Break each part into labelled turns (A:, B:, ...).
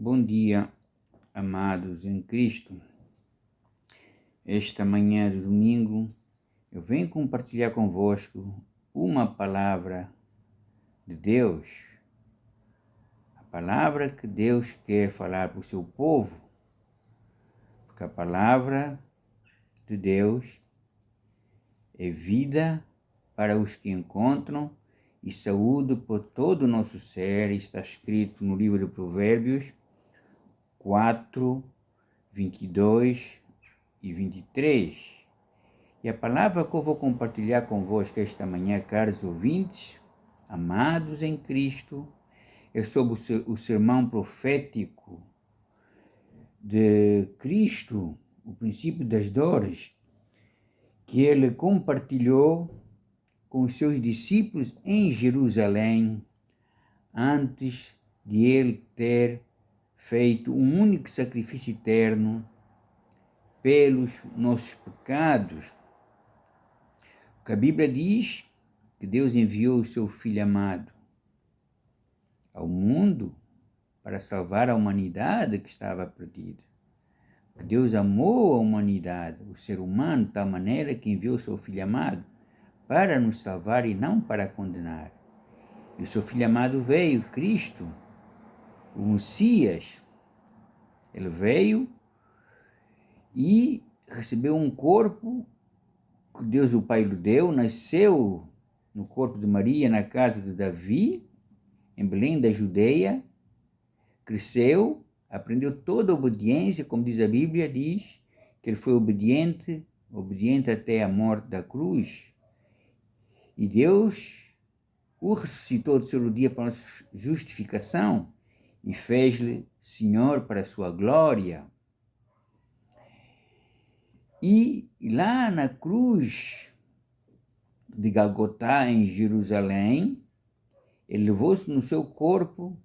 A: Bom dia, amados em Cristo. Esta manhã de domingo, eu venho compartilhar convosco uma palavra de Deus. A palavra que Deus quer falar para o seu povo. Porque a palavra de Deus é vida para os que encontram e saúde por todo o nosso ser. Está escrito no livro de Provérbios 4, 22 e 23. E a palavra que eu vou compartilhar convosco esta manhã, caros ouvintes, amados em Cristo, é sobre o sermão profético de Cristo, o princípio das dores, que ele compartilhou com os seus discípulos em Jerusalém, antes de ele ter feito um único sacrifício eterno pelos nossos pecados. Porque a Bíblia diz que Deus enviou o seu Filho amado ao mundo para salvar a humanidade que estava perdida. Que Deus amou a humanidade, o ser humano, de tal maneira que enviou o seu Filho amado para nos salvar e não para condenar. E o seu Filho amado veio, Cristo, o Messias. Ele veio e recebeu um corpo que Deus o Pai lhe deu, nasceu no corpo de Maria, na casa de Davi, em Belém da Judeia, cresceu, aprendeu toda a obediência, como diz a Bíblia, diz que ele foi obediente até a morte da cruz. E Deus o ressuscitou do terceiro dia para a nossa justificação e fez-lhe Senhor para a sua glória. E lá na cruz de Golgotá, em Jerusalém, ele levou-se no seu corpo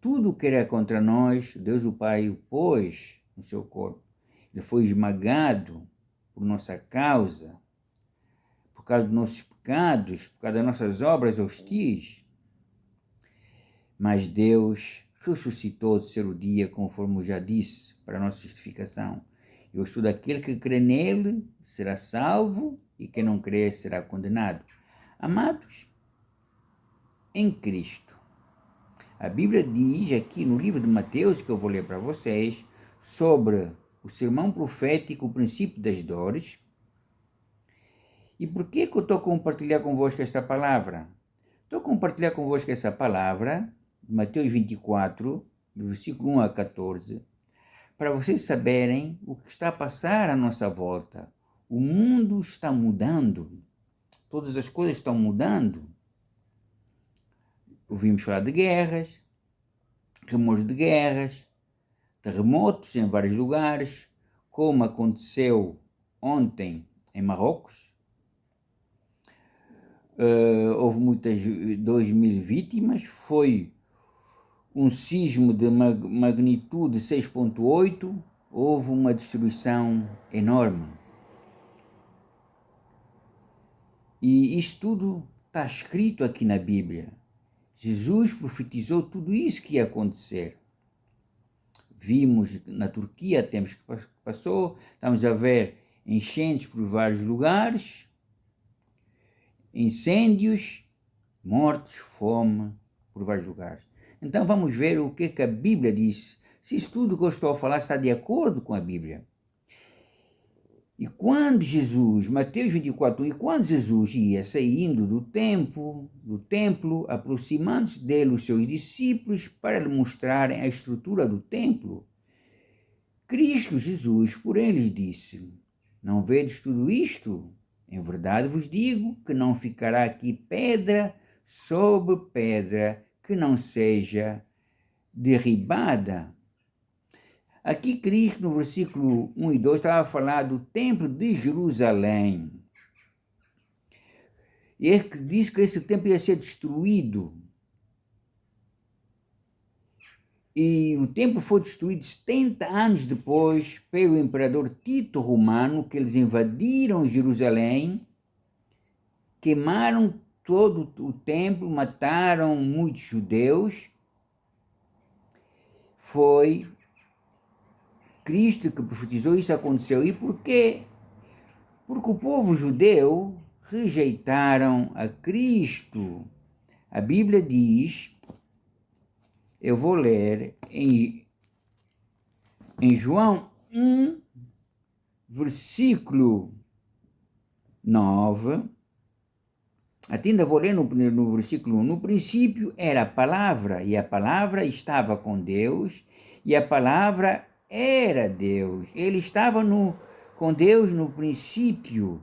A: tudo o que era contra nós. Deus o Pai o pôs no seu corpo. Ele foi esmagado por nossa causa, por causa dos nossos pecados, por causa das nossas obras hostis. Mas Deus ressuscitou ao terceiro dia, conforme eu já disse, para a nossa justificação. Eu sou daquele que crê nele, será salvo, e quem não crê será condenado. Amados, em Cristo, a Bíblia diz aqui no livro de Mateus, que eu vou ler para vocês, sobre o sermão profético, o princípio das dores. E por que eu estou a compartilhar convosco esta palavra? Estou a compartilhar convosco essa palavra, de Mateus 24, do versículo 1 a 14, para vocês saberem o que está a passar à nossa volta. O mundo está mudando, todas as coisas estão mudando. Ouvimos falar de guerras, rumores de guerras, terremotos em vários lugares, como aconteceu ontem em Marrocos. Houve muitas, 2.000 vítimas, foi um sismo de magnitude 6,8, houve uma destruição enorme. E isto tudo está escrito aqui na Bíblia. Jesus profetizou tudo isso que ia acontecer. Vimos na Turquia, tempos que passou, estamos a ver enchentes por vários lugares, incêndios, mortes, fome por vários lugares. Então vamos ver o que a Bíblia diz, se isso tudo que eu estou a falar está de acordo com a Bíblia. E quando Jesus, Mateus 24, e quando Jesus ia saindo do templo, aproximando-se dele os seus discípulos para lhe mostrarem a estrutura do templo, Cristo Jesus, porém, lhes disse: não vedes tudo isto? Em verdade vos digo que não ficará aqui pedra sobre pedra que não seja derribada. Aqui Cristo, no versículo 1 e 2, estava a falar do templo de Jerusalém. E ele disse que esse templo ia ser destruído. E o templo foi destruído 70 anos depois pelo imperador Tito Romano, que eles invadiram Jerusalém, queimaram todo o templo, mataram muitos judeus. foi Cristo que profetizou, isso aconteceu. E por quê? Porque o povo judeu rejeitaram a Cristo. A Bíblia diz, eu vou ler em João 1, versículo 9, até ainda vou ler no versículo 1, no princípio era a palavra, e a palavra estava com Deus, e a palavra era Deus. Ele estava com Deus no princípio.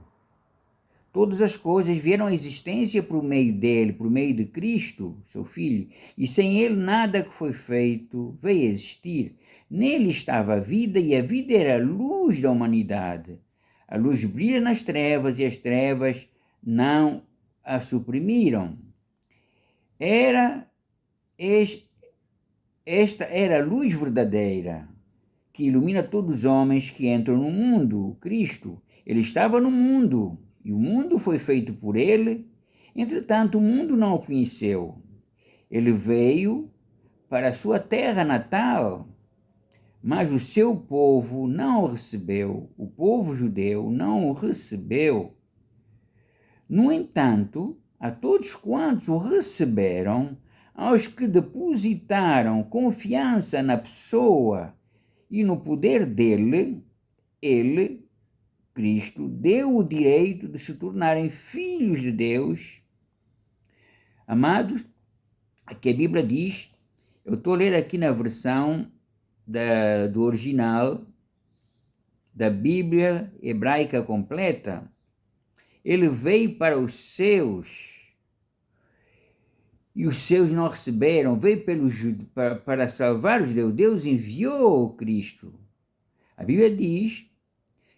A: Todas as coisas vieram à existência por meio dele, por meio de Cristo, seu Filho, e sem ele nada que foi feito veio a existir. Nele estava a vida, e a vida era a luz da humanidade. A luz brilha nas trevas, e as trevas não a suprimiram. Esta era a luz verdadeira, que ilumina todos os homens que entram no mundo, Cristo. Ele estava no mundo, e o mundo foi feito por ele, entretanto o mundo não o conheceu. Ele veio para a sua terra natal, mas o seu povo não o recebeu, o povo judeu não o recebeu. No entanto, a todos quantos o receberam, aos que depositaram confiança na pessoa e no poder dele, ele, Cristo, deu o direito de se tornarem filhos de Deus. Amados, aqui a Bíblia diz, eu estou a ler aqui na versão do original da Bíblia hebraica completa. Ele veio para os seus, e os seus não receberam. Veio para salvar os judeus. Deus enviou Cristo. A Bíblia diz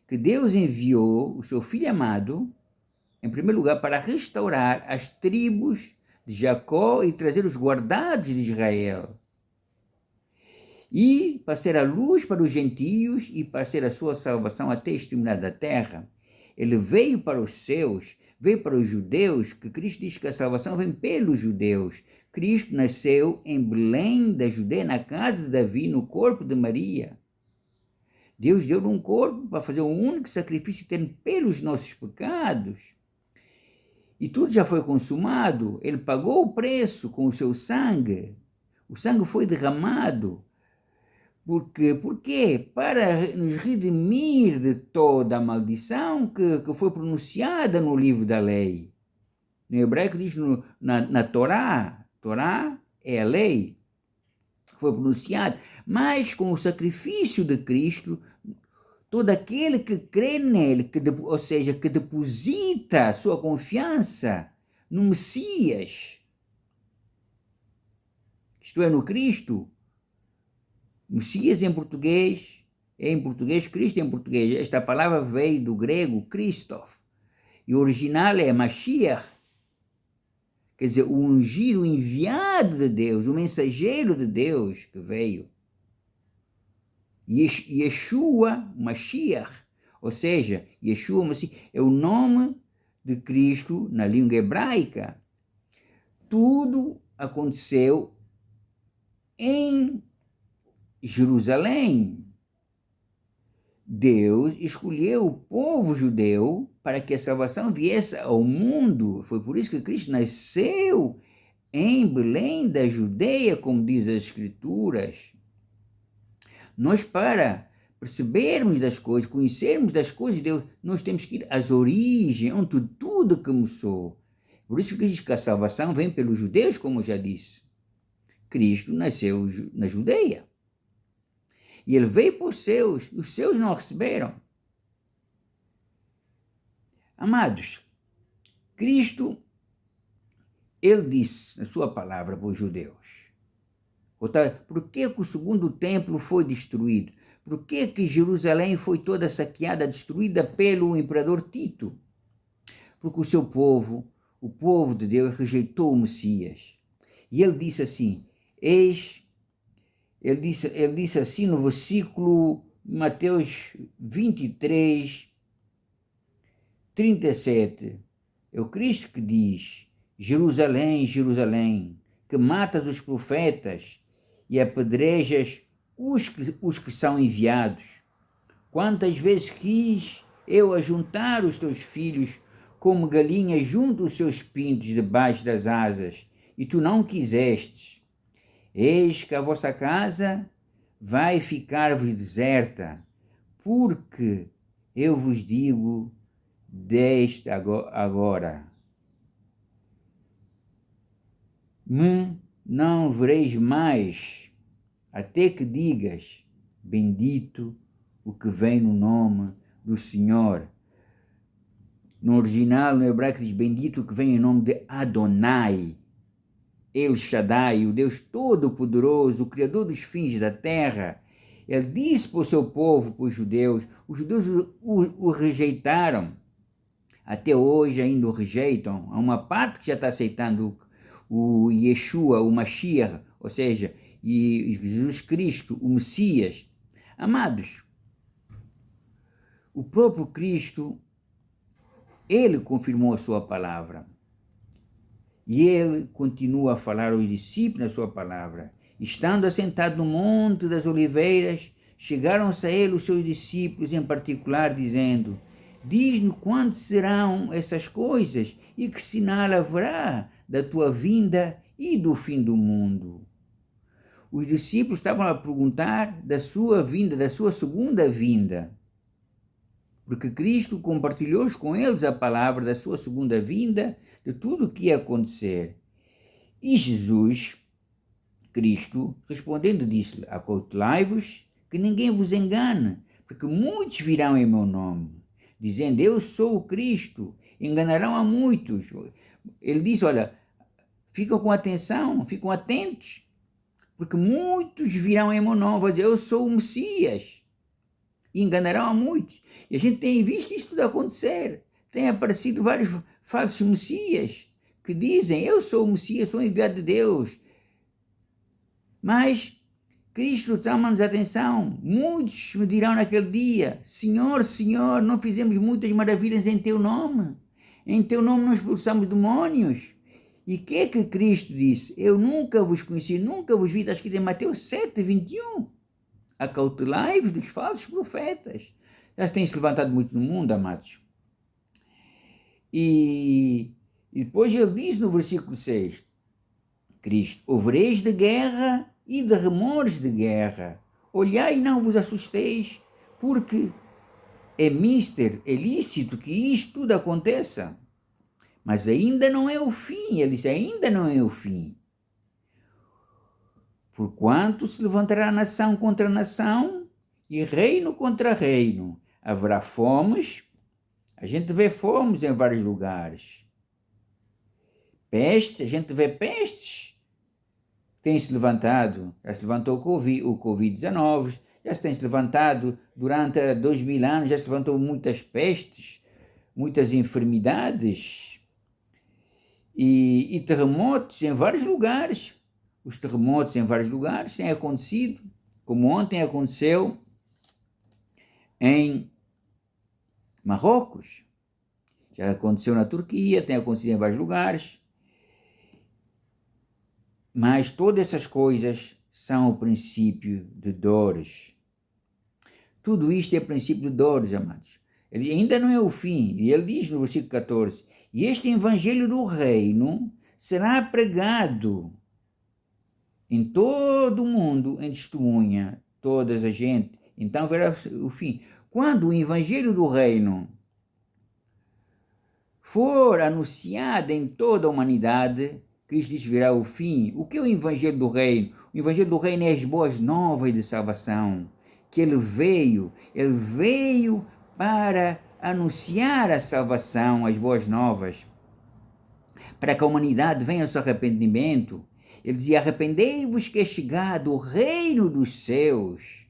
A: que Deus enviou o seu Filho amado, em primeiro lugar, para restaurar as tribos de Jacó e trazer os guardados de Israel. E para ser a luz para os gentios e para ser a sua salvação até exterminar da terra. Ele veio para os seus, veio para os judeus, que Cristo diz que a salvação vem pelos judeus. Cristo nasceu em Belém da Judeia, na casa de Davi, no corpo de Maria. Deus deu-lhe um corpo para fazer um único sacrifício eterno pelos nossos pecados. E tudo já foi consumado. Ele pagou o preço com o seu sangue. O sangue foi derramado. Por quê? Para nos redimir de toda a maldição que foi pronunciada no livro da lei. No hebraico diz na Torá. Torá é a lei. Foi pronunciada. Mas com o sacrifício de Cristo, todo aquele que crê nele, ou seja, que deposita a sua confiança no Messias, isto é, no Cristo. Messias em português, Cristo em português. Esta palavra veio do grego Christoph, e o original é Mashiach, quer dizer, o ungido, o enviado de Deus, o mensageiro de Deus que veio. Yeshua, Mashiach, ou seja, Yeshua, Mashiach, é o nome de Cristo na língua hebraica. Tudo aconteceu em Jerusalém. Deus escolheu o povo judeu para que a salvação viesse ao mundo. Foi por isso que Cristo nasceu em Belém da Judeia, como diz as Escrituras. Nós, para percebermos das coisas, conhecermos das coisas de Deus, nós temos que ir às origens, onde tudo começou. Por isso que diz que a salvação vem pelos judeus, como eu já disse. Cristo nasceu na Judeia. E ele veio para os seus não receberam. Amados, Cristo, ele disse na sua palavra para os judeus, por que o segundo templo foi destruído? Por que Jerusalém foi toda saqueada, destruída pelo imperador Tito? Porque o seu povo, o povo de Deus, rejeitou o Messias. E ele disse assim, ele disse assim no versículo Mateus 23, 37. É o Cristo que diz, Jerusalém, Jerusalém, que matas os profetas e apedrejas os que são enviados. Quantas vezes quis eu ajuntar os teus filhos como galinhas junto os seus pintos debaixo das asas, e tu não quisestes. Eis que a vossa casa vai ficar-vos deserta, porque eu vos digo desde agora, me não vereis mais, até que digas, bendito o que vem no nome do Senhor. No original, no hebraico, diz, bendito o que vem em nome de Adonai, El Shaddai, o Deus Todo-Poderoso, o Criador dos fins da terra. Ele disse para o seu povo, para os judeus o rejeitaram. Até hoje ainda o rejeitam. Há uma parte que já está aceitando o Yeshua, o Mashiach, ou seja, Jesus Cristo, o Messias. Amados, o próprio Cristo, ele confirmou a sua palavra. E ele continua a falar aos discípulos a sua palavra. Estando assentado no Monte das Oliveiras, chegaram-se a ele os seus discípulos em particular, dizendo, diz-nos quando serão essas coisas e que sinal haverá da tua vinda e do fim do mundo. Os discípulos estavam a perguntar da sua vinda, da sua segunda vinda, porque Cristo compartilhou com eles a palavra da sua segunda vinda, de tudo o que ia acontecer. E Jesus, Cristo, respondendo, disse-lhe, acautelai-vos, que ninguém vos engane, porque muitos virão em meu nome, dizendo, eu sou o Cristo, enganarão a muitos. Ele disse, olha, ficam com atenção, ficam atentos, porque muitos virão em meu nome, vão dizer, eu sou o Messias, e enganarão a muitos. E a gente tem visto isto tudo acontecer. Tem aparecido vários falsos messias que dizem, eu sou o Messias, sou o enviado de Deus. Mas Cristo chama-nos a atenção. Muitos me dirão naquele dia, Senhor, Senhor, não fizemos muitas maravilhas em teu nome? Em teu nome não expulsamos demônios? E o que é que Cristo disse? Eu nunca vos conheci, nunca vos vi. Está escrito em Mateus 7, 21. Acautelai-vos dos falsos profetas. Já tem se levantado muito no mundo, amados. E depois ele diz no versículo 6, Cristo, ouvireis de guerra e de remores de guerra. Olhai e não vos assusteis, porque é lícito que isto tudo aconteça. Mas ainda não é o fim. Ele disse, ainda não é o fim. Porquanto se levantará nação contra nação e reino contra reino. Haverá fomes. A gente vê fomes em vários lugares. Peste, a gente vê pestes. Tem se levantado, já se levantou o Covid-19, já se tem se levantado durante 2000 anos, já se levantou muitas pestes, muitas enfermidades e terremotos em vários lugares. Os terremotos em vários lugares têm acontecido, como ontem aconteceu em Marrocos, já aconteceu na Turquia, tem acontecido em vários lugares. Mas todas essas coisas são o princípio de dores. Tudo isto é princípio de dores, amados. Ele ainda não é o fim. E ele diz no versículo 14, e este evangelho do reino será pregado em todo o mundo em testemunha, toda a gente. Então verá o fim. Quando o evangelho do reino for anunciado em toda a humanidade, Cristo diz, virá o fim. O que é o evangelho do reino? O evangelho do reino é as boas novas de salvação. Que ele veio para anunciar a salvação, as boas novas, para que a humanidade venha ao seu arrependimento. Ele dizia, arrependei-vos que é chegado o reino dos céus.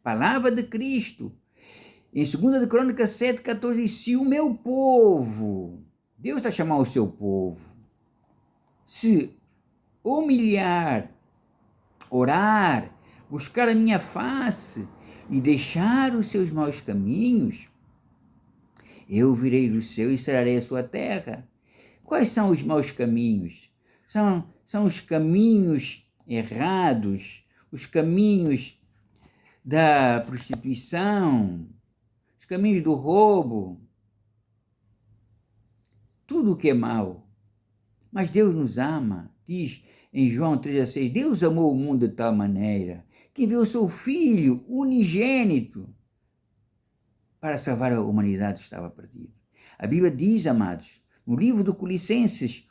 A: Palavra de Cristo. Em 2 de Crônicas 7, 14, diz, se o meu povo, Deus está chamando o seu povo, se humilhar, orar, buscar a minha face e deixar os seus maus caminhos, eu virei do céu e sararei a sua terra. Quais são os maus caminhos? São os caminhos errados, os caminhos da prostituição, os caminhos do roubo, tudo o que é mau. Mas Deus nos ama, diz em João 3,6, Deus amou o mundo de tal maneira que enviou o seu Filho unigênito para salvar a humanidade que estava perdida. A Bíblia diz, amados, no livro de Colossenses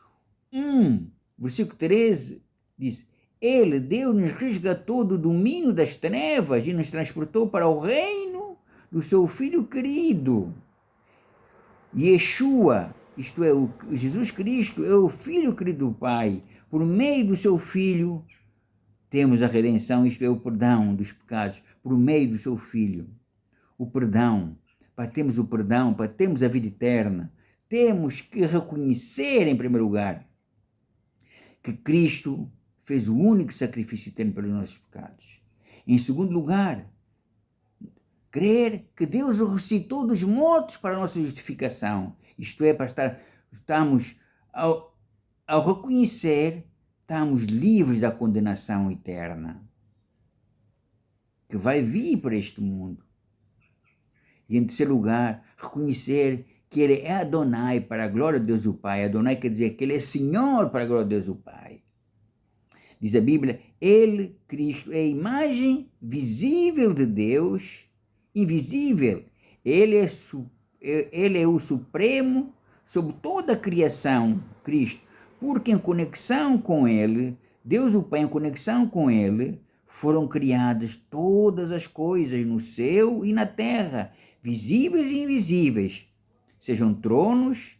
A: 1, versículo 13, diz, Ele, Deus, nos resgatou do domínio das trevas e nos transportou para o reino do seu Filho querido. Yeshua, isto é, Jesus Cristo, é o Filho querido do Pai. Por meio do seu Filho, temos a redenção, isto é, o perdão dos pecados, por meio do seu Filho. O perdão, para termos o perdão, para termos a vida eterna, temos que reconhecer, em primeiro lugar, que Cristo fez o único sacrifício eterno pelos nossos pecados. Em segundo lugar, crer que Deus o ressuscitou dos mortos para a nossa justificação. Isto é, para estamos, ao reconhecer, estamos livres da condenação eterna que vai vir para este mundo. E em terceiro lugar, reconhecer que Ele é Adonai para a glória de Deus o Pai. Adonai quer dizer que Ele é Senhor para a glória de Deus o Pai. Diz a Bíblia, Ele, Cristo, é a imagem visível de Deus, invisível. Ele é o Supremo sobre toda a criação, Cristo, porque em conexão com Ele, Deus o Pai, em conexão com Ele, foram criadas todas as coisas no céu e na terra, visíveis e invisíveis, sejam tronos,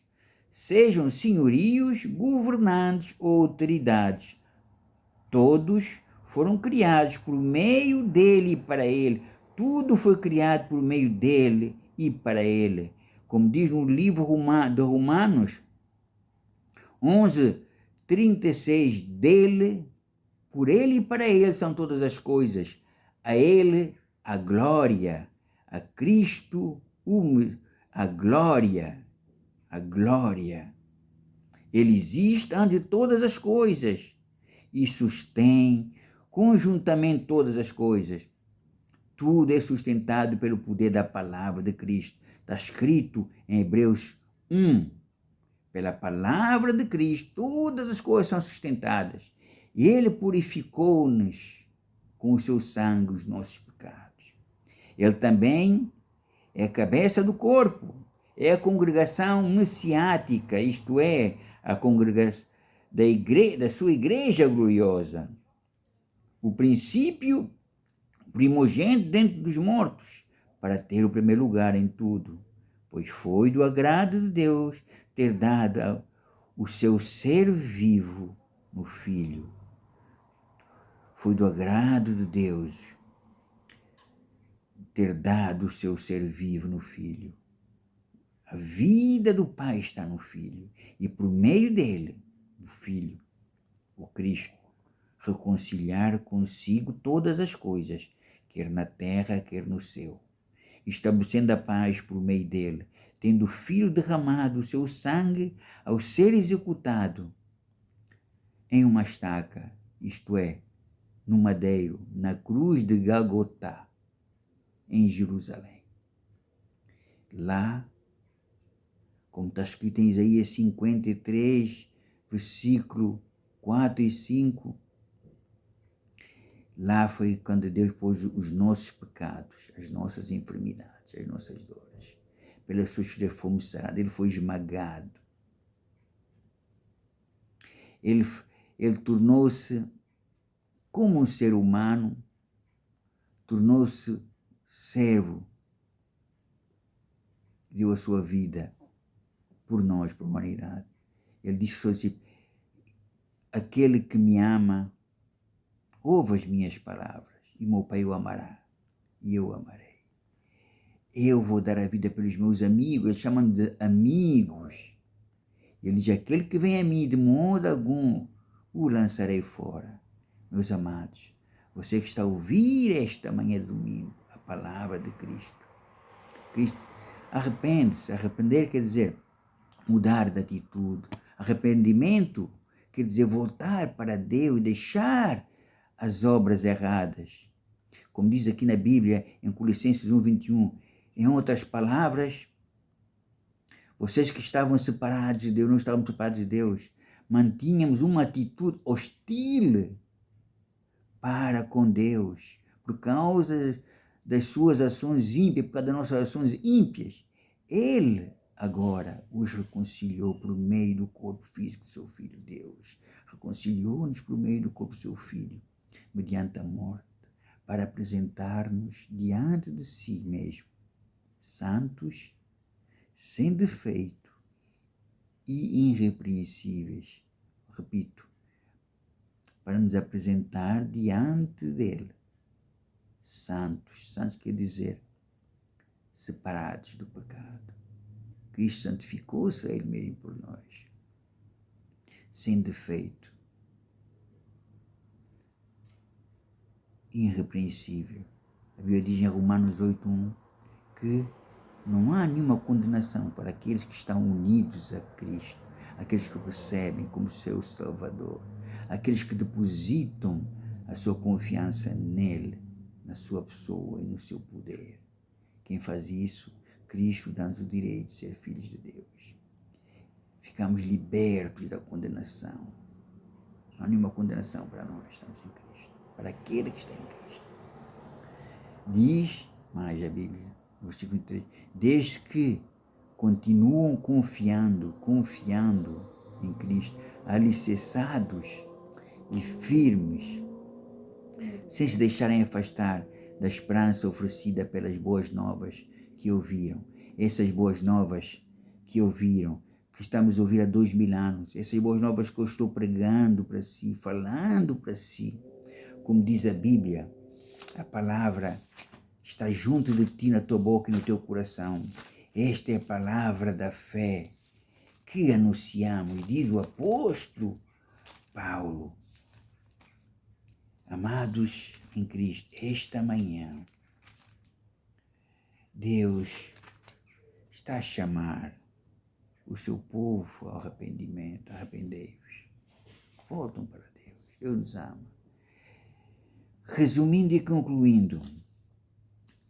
A: sejam senhorios, governantes ou autoridades. Todos foram criados por meio dele e para ele. Tudo foi criado por meio dele e para ele. Como diz no livro de Romanos 11:36, dele, por ele e para ele são todas as coisas. A ele a glória, a Cristo a glória. Ele existe antes de todas as coisas e sustém conjuntamente todas as coisas. Tudo é sustentado pelo poder da palavra de Cristo. Está escrito em Hebreus 1. Pela palavra de Cristo, todas as coisas são sustentadas. E Ele purificou-nos com o seu sangue os nossos pecados. Ele também é a cabeça do corpo. É a congregação messiática, isto é, a congregação da sua igreja gloriosa. O princípio primogênito dentro dos mortos, para ter o primeiro lugar em tudo, pois foi do agrado de Deus ter dado o seu ser vivo no Filho. Foi do agrado de Deus ter dado o seu ser vivo no Filho. A vida do Pai está no Filho, e por meio dele, o Filho, o Cristo, reconciliar consigo todas as coisas, quer na terra, quer no céu, estabelecendo a paz por meio dele, tendo o Filho derramado o seu sangue ao ser executado em uma estaca, isto é, no madeiro, na cruz de Gagotá, em Jerusalém. Lá, como está escrito em Isaías 53, versículo 4 e 5, lá foi quando Deus pôs os nossos pecados, as nossas enfermidades, as nossas dores. Pelas suas feridas fomos sarados. Ele foi esmagado. Ele tornou-se como um ser humano, tornou-se servo, deu a sua vida por nós, por a humanidade. Ele disse assim, aquele que me ama, ouve as minhas palavras, e meu Pai o amará, e eu o amarei. Eu vou dar a vida pelos meus amigos, eles chamam de amigos. Ele diz, aquele que vem a mim, de modo algum, o lançarei fora. Meus amados, você que está a ouvir esta manhã de domingo, a palavra de Cristo. Cristo, arrepende-se. Arrepender quer dizer mudar de atitude. Arrependimento quer dizer voltar para Deus e deixar as obras erradas. Como diz aqui na Bíblia, em Colossenses 1:21, em outras palavras, vocês que estavam separados de Deus, não estavam separados de Deus, mantínhamos uma atitude hostil para com Deus, por causa das suas ações ímpias, por causa das nossas ações ímpias. Ele agora os reconciliou por meio do corpo físico do seu Filho. Deus reconciliou-nos por meio do corpo do seu Filho, mediante a morte, para apresentar-nos diante de si mesmo, santos, sem defeito e irrepreensíveis. Repito, para nos apresentar diante dele, santos. Santos quer dizer separados do pecado. Cristo santificou-se a ele mesmo por nós, sem defeito, irrepreensível. A Bíblia diz em Romanos 8:1 que não há nenhuma condenação para aqueles que estão unidos a Cristo, aqueles que o recebem como seu Salvador, aqueles que depositam a sua confiança nele, na sua pessoa e no seu poder. Quem faz isso, Cristo dá-nos o direito de ser filhos de Deus. Ficamos libertos da condenação. Não há nenhuma condenação para nós, estamos em Cristo, para aquele que está em Cristo. Diz mais a Bíblia, no versículo 3, desde que continuam confiando em Cristo, alicerçados e firmes, sem se deixarem afastar da esperança oferecida pelas boas novas que ouviram. Essas boas novas que ouviram, que estamos a ouvir há 2000 anos, essas boas novas que eu estou pregando para si, falando para si. Como diz a Bíblia, a palavra está junto de ti, na tua boca e no teu coração. Esta é a palavra da fé que anunciamos, diz o apóstolo Paulo. Amados em Cristo, esta manhã, Deus está a chamar o seu povo ao arrependimento. Arrependei-vos. Voltam para Deus. Deus nos ama. Resumindo e concluindo,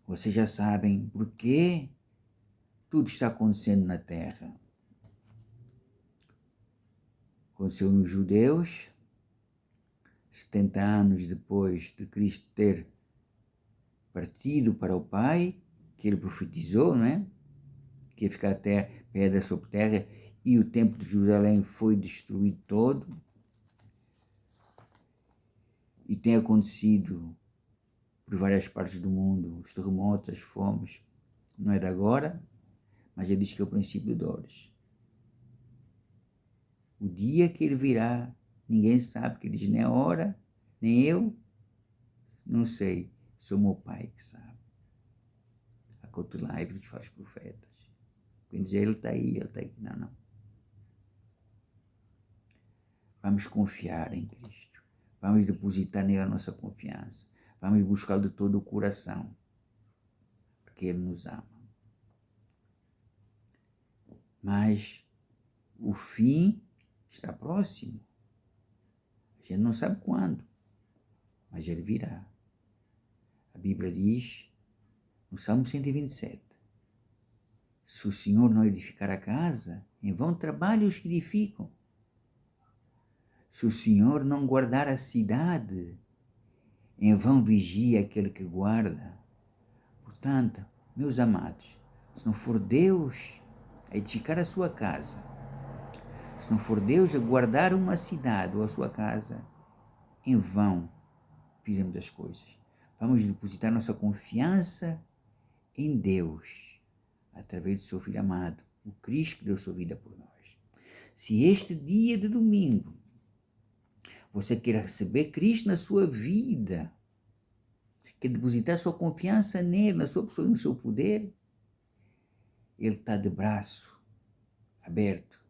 A: vocês já sabem por que tudo está acontecendo na Terra. Aconteceu nos judeus, 70 anos depois de Cristo ter partido para o Pai, que ele profetizou, não é? Que ia ficar até pedra sobre terra, e o templo de Jerusalém foi destruído todo. E tem acontecido por várias partes do mundo, os terremotos, as fomes. Não é de agora, mas ele diz que é o princípio de dores. O dia que ele virá, ninguém sabe, que ele diz, nem a hora, nem eu, não sei, sou meu Pai que sabe. Acoltelai-vos, que faz os profetas. Quem dizer, ele está aí, ele está aí. Não, não. Vamos confiar em Cristo. Vamos depositar nele a nossa confiança. Vamos buscá-lo de todo o coração, porque ele nos ama. Mas o fim está próximo. A gente não sabe quando, mas ele virá. A Bíblia diz, no Salmo 127, se o Senhor não edificar a casa, em vão trabalham os que edificam. Se o Senhor não guardar a cidade, em vão vigia aquele que guarda. Portanto, meus amados, se não for Deus a edificar a sua casa, se não for Deus a guardar uma cidade ou a sua casa, em vão fizemos as coisas. Vamos depositar nossa confiança em Deus, através do seu Filho amado, o Cristo que deu sua vida por nós. Se este dia de domingo você quer receber Cristo na sua vida, quer depositar sua confiança nele, na sua pessoa e no seu poder, ele está de braço aberto.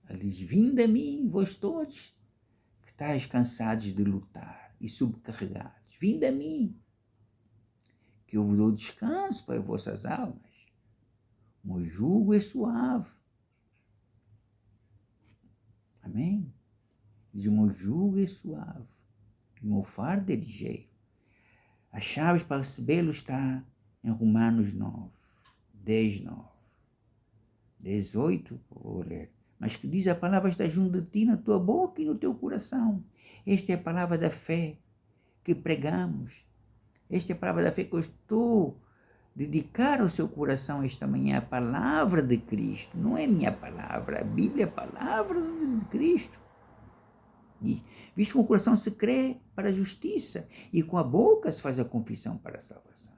A: Ele diz, vinde a mim, vós todos, que estáis cansados de lutar e sobrecarregados. Vinde a mim, que eu vos dou descanso para as vossas almas. O meu jugo é suave. Amém? Diz, o meu jugo é suave. O meu fardo é ligeiro. As chaves para recebê-lo está em Romanos 9, 10, 9. 18, vou ler. Mas que diz: a palavra está junto de ti, na tua boca e no teu coração. Esta é a palavra da fé que pregamos. Esta é a palavra da fé que eu estou a dedicar ao seu coração esta manhã. A palavra de Cristo, não é minha palavra. A Bíblia é a palavra de Cristo. Diz: visto com o coração se crê para a justiça e com a boca se faz a confissão para a salvação.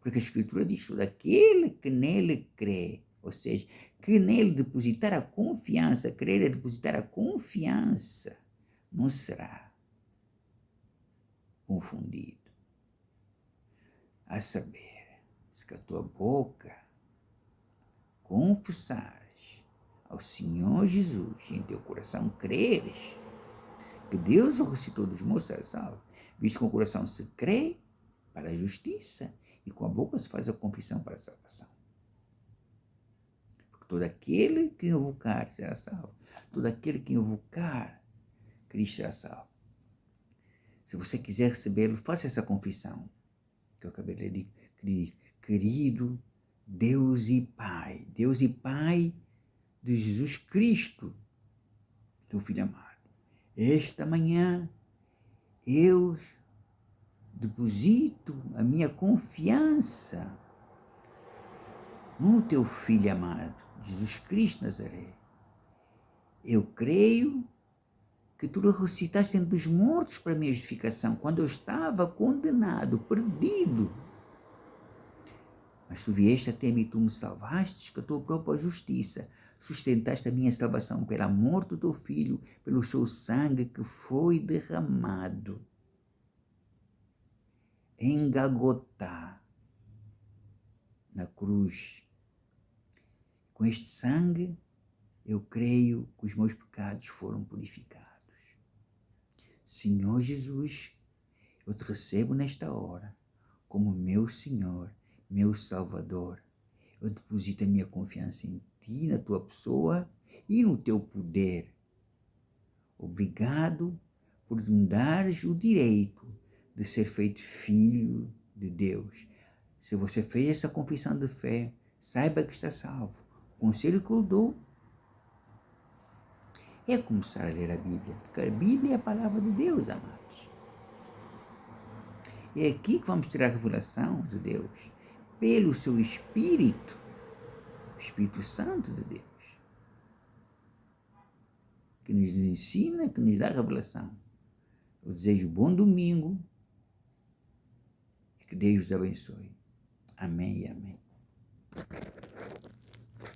A: Porque a Escritura diz: todo aquele que nele crê, ou seja, que nele depositar a confiança, crer é depositar a confiança, não será confundido. A saber, se com a tua boca confessares ao Senhor Jesus e em teu coração creres que Deus o ressuscitou dos mortos, será salvo. Visto com o coração se crê para a justiça e com a boca se faz a confissão para a salvação. Porque todo aquele que invocar será salvo. Todo aquele que invocar Cristo será salvo. Se você quiser recebê-lo, faça essa confissão que eu acabei de dizer. Querido Deus e Pai de Jesus Cristo, teu Filho amado, esta manhã eu deposito a minha confiança no teu Filho amado, Jesus Cristo Nazaré. Eu creio que tu ressuscitaste entre os mortos para a minha justificação, quando eu estava condenado, perdido. Mas tu vieste até mim, tu me salvaste com a tua própria justiça, sustentaste a minha salvação pela morte do teu Filho, pelo seu sangue que foi derramado em Gagotá, na cruz. Com este sangue, eu creio que os meus pecados foram purificados. Senhor Jesus, eu te recebo nesta hora como meu Senhor, meu Salvador. Eu deposito a minha confiança em ti, na tua pessoa e no teu poder. Obrigado por me dares o direito de ser feito filho de Deus. Se você fez essa confissão de fé, saiba que está salvo. O conselho que eu dou é começar a ler a Bíblia, porque a Bíblia é a palavra de Deus, amados. É aqui que vamos ter a revelação de Deus, pelo seu Espírito, o Espírito Santo de Deus, que nos ensina, que nos dá a revelação. Eu desejo bom domingo e que Deus os abençoe. Amém e amém.